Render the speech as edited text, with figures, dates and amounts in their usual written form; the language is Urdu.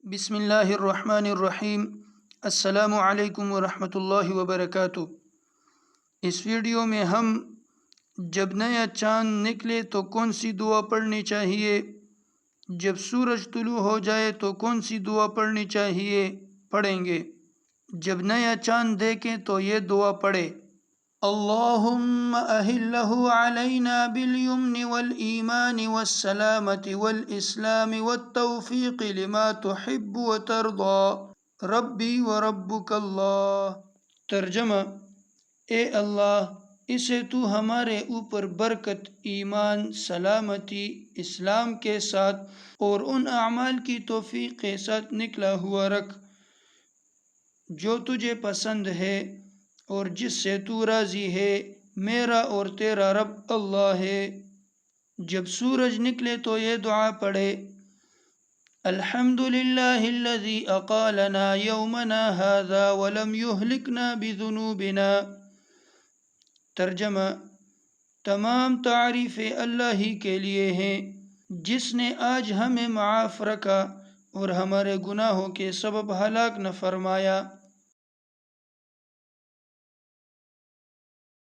بسم اللہ الرحمن الرحیم۔ السلام علیکم ورحمۃ اللہ وبرکاتہ۔ اس ویڈیو میں ہم جب نیا چاند نکلے تو کون سی دعا پڑھنی چاہیے، جب سورج طلوع ہو جائے تو کون سی دعا پڑھنی چاہیے پڑھیں گے۔ جب نیا چاند دیکھیں تو یہ دعا پڑھے: اللہم اہلہ علینا بالیمن والایمان والسلامۃ والاسلام والتوفیق لما تحب وترضى ربی وربک اللہ۔ ترجمہ: اے اللہ، اسے تو ہمارے اوپر برکت، ایمان، سلامتی، اسلام کے ساتھ اور ان اعمال کی توفیق کے ساتھ نکلا ہوا رکھ جو تجھے پسند ہے اور جس سے تو راضی ہے۔ میرا اور تیرا رب اللہ ہے۔ جب سورج نکلے تو یہ دعا پڑھے: الحمد للہ الذی اقالنا یومنا ھذا ولم یہلکنا بذنوبنا۔ ترجمہ: تمام تعریفیں اللہ ہی کے لیے ہیں جس نے آج ہمیں معاف رکھا اور ہمارے گناہوں کے سبب ہلاک نہ فرمایا۔